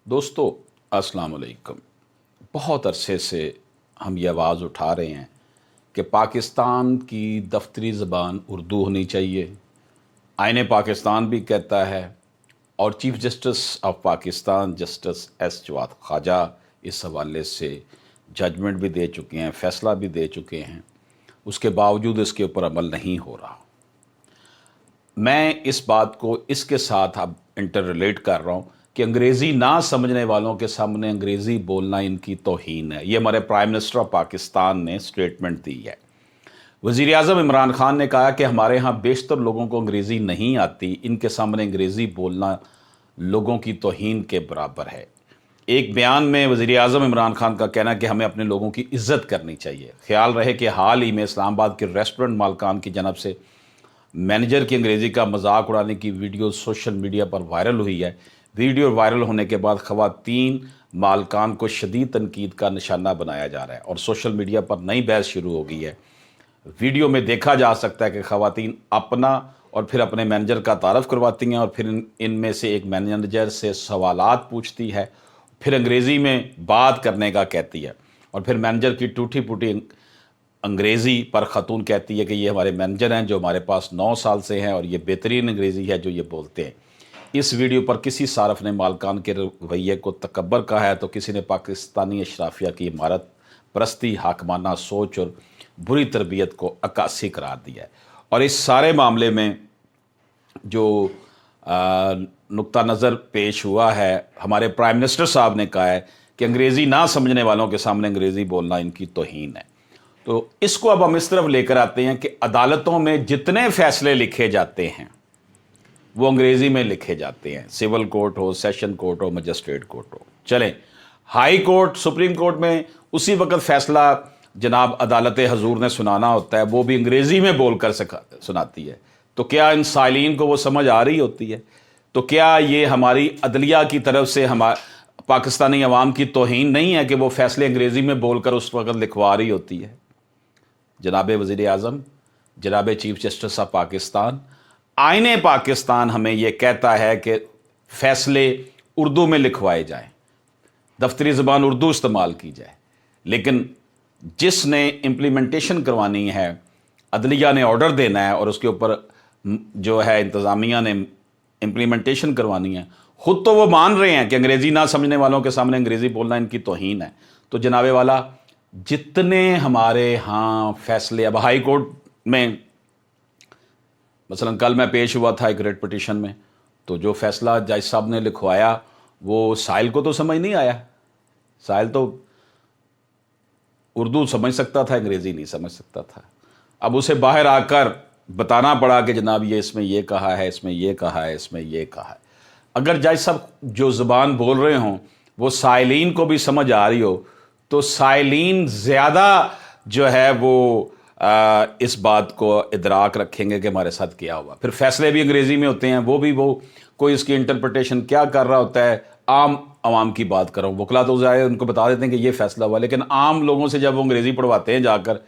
دوستو السلام علیکم۔ بہت عرصے سے ہم یہ آواز اٹھا رہے ہیں کہ پاکستان کی دفتری زبان اردو ہونی چاہیے۔ آئین پاکستان بھی کہتا ہے اور chief justice of Pakistan justice S Jawwad Khawaja اس حوالے سے ججمنٹ بھی دے چکے ہیں، فیصلہ بھی دے چکے ہیں، اس کے باوجود اس کے اوپر عمل نہیں ہو رہا۔ میں اس بات کو اس کے ساتھ اب انٹر ریلیٹ کر رہا ہوں کہ انگریزی نہ سمجھنے والوں کے سامنے انگریزی بولنا ان کی توہین ہے۔ یہ ہمارے پرائم منسٹر آف پاکستان نے سٹیٹمنٹ دی ہے۔ وزیر اعظم عمران خان نے کہا کہ ہمارے ہاں بیشتر لوگوں کو انگریزی نہیں آتی، ان کے سامنے انگریزی بولنا لوگوں کی توہین کے برابر ہے۔ ایک بیان میں وزیر اعظم عمران خان کا کہنا ہے کہ ہمیں اپنے لوگوں کی عزت کرنی چاہیے۔ خیال رہے کہ حال ہی میں اسلام آباد کے ریسٹورنٹ مالکان کی جانب سے مینیجر کی انگریزی کا مذاق اڑانے کی ویڈیو سوشل میڈیا پر وائرل ہوئی ہے۔ ویڈیو وائرل ہونے کے بعد خواتین مالکان کو شدید تنقید کا نشانہ بنایا جا رہا ہے اور سوشل میڈیا پر نئی بحث شروع ہو گئی ہے۔ ویڈیو میں دیکھا جا سکتا ہے کہ خواتین اپنا اور پھر اپنے مینیجر کا تعارف کرواتی ہیں اور پھر ان میں سے ایک مینیجر سے سوالات پوچھتی ہے، پھر انگریزی میں بات کرنے کا کہتی ہے اور پھر مینیجر کی ٹوٹی پھوٹی انگریزی پر خاتون کہتی ہے کہ یہ ہمارے مینیجر ہیں جو ہمارے پاس 9 سال سے ہیں اور یہ بہترین انگریزی ہے جو یہ بولتے ہیں۔ اس ویڈیو پر کسی صارف نے مالکان کے رویے کو تکبر کہا ہے تو کسی نے پاکستانی اشرافیہ کی عمارت پرستی، حاکمانہ سوچ اور بری تربیت کو عکاسی قرار دیا ہے۔ اور اس سارے معاملے میں جو نقطہ نظر پیش ہوا ہے، ہمارے پرائم منسٹر صاحب نے کہا ہے کہ انگریزی نہ سمجھنے والوں کے سامنے انگریزی بولنا ان کی توہین ہے۔ تو اس کو اب ہم اس طرف لے کر آتے ہیں کہ عدالتوں میں جتنے فیصلے لکھے جاتے ہیں وہ انگریزی میں لکھے جاتے ہیں، سول کورٹ ہو، سیشن کورٹ ہو، مجسٹریٹ کورٹ ہو۔ چلیں ہائی کورٹ، سپریم کورٹ میں اسی وقت فیصلہ جناب عدالت حضور نے سنانا ہوتا ہے، وہ بھی انگریزی میں بول کر سناتی ہے۔ تو کیا ان سائلین کو وہ سمجھ آ رہی ہوتی ہے؟ تو کیا یہ ہماری عدلیہ کی طرف سے پاکستانی عوام کی توہین نہیں ہے کہ وہ فیصلے انگریزی میں بول کر اس وقت لکھوا رہی ہوتی ہے؟ جناب وزیر اعظم، جناب چیف جسٹس آف پاکستان، آئین پاکستان ہمیں یہ کہتا ہے کہ فیصلے اردو میں لکھوائے جائیں، دفتری زبان اردو استعمال کی جائے، لیکن جس نے امپلیمنٹیشن کروانی ہے، عدلیہ نے آرڈر دینا ہے اور اس کے اوپر جو ہے انتظامیہ نے امپلیمنٹیشن کروانی ہے، خود تو وہ مان رہے ہیں کہ انگریزی نہ سمجھنے والوں کے سامنے انگریزی بولنا ان کی توہین ہے۔ تو جناب والا، جتنے ہمارے ہاں فیصلے اب ہائی کورٹ میں، مثلا کل میں پیش ہوا تھا ایک ریٹ پٹیشن میں، تو جو فیصلہ جج صاحب نے لکھوایا وہ سائل کو تو سمجھ نہیں آیا۔ سائل تو اردو سمجھ سکتا تھا، انگریزی نہیں سمجھ سکتا تھا۔ اب اسے باہر آ کر بتانا پڑا کہ جناب یہ اس میں یہ کہا ہے، اس میں یہ کہا ہے، اس میں یہ کہا ہے۔ اگر جج صاحب جو زبان بول رہے ہوں وہ سائلین کو بھی سمجھ آ رہی ہو تو سائلین زیادہ جو ہے وہ اس بات کو ادراک رکھیں گے کہ ہمارے ساتھ کیا ہوا۔ پھر فیصلے بھی انگریزی میں ہوتے ہیں، وہ بھی کوئی اس کی انٹرپریٹیشن کیا کر رہا ہوتا ہے۔ عام عوام کی بات کر رہا ہوں، وکلا تو ظاہر ان کو بتا دیتے ہیں کہ یہ فیصلہ ہوا، لیکن عام لوگوں سے جب وہ انگریزی پڑھواتے ہیں جا کر،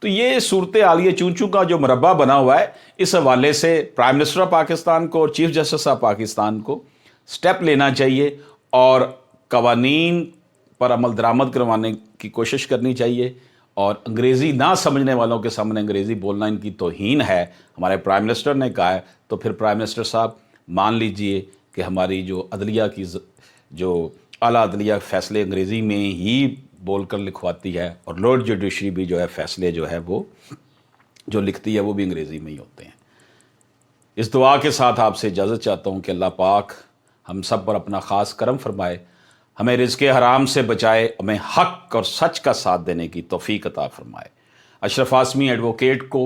تو یہ صورتحال، یہ چون چون کا جو مربع بنا ہوا ہے، اس حوالے سے پرائم منسٹر آف پاکستان کو اور چیف جسٹس آف پاکستان کو سٹیپ لینا چاہیے اور قوانین پر عمل درآمد کروانے کی کوشش کرنی چاہیے۔ اور انگریزی نہ سمجھنے والوں کے سامنے انگریزی بولنا ان کی توہین ہے، ہمارے پرائم منسٹر نے کہا ہے۔ تو پھر پرائم منسٹر صاحب مان لیجئے کہ ہماری جو عدلیہ کی جو اعلیٰ عدلیہ فیصلے انگریزی میں ہی بول کر لکھواتی ہے اور لارڈ جوڈیشری بھی جو ہے فیصلے جو ہے وہ جو لکھتی ہے وہ بھی انگریزی میں ہی ہوتے ہیں۔ اس دعا کے ساتھ آپ سے اجازت چاہتا ہوں کہ اللہ پاک ہم سب پر اپنا خاص کرم فرمائے، ہمیں رزق حرام سے بچائے، ہمیں حق اور سچ کا ساتھ دینے کی توفیق عطا فرمائے۔ اشرف عاصمی ایڈوکیٹ کو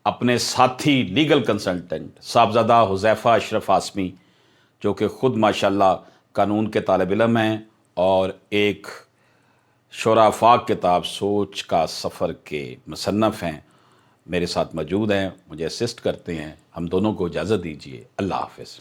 اپنے ساتھی لیگل کنسلٹنٹ صاحبزادہ حذیفہ اشرف عاصمی، جو کہ خود ماشاءاللہ قانون کے طالب علم ہیں اور ایک شورا افاق کتاب سوچ کا سفر کے مصنف ہیں، میرے ساتھ موجود ہیں، مجھے اسسٹ کرتے ہیں۔ ہم دونوں کو اجازت دیجیے۔ اللہ حافظ۔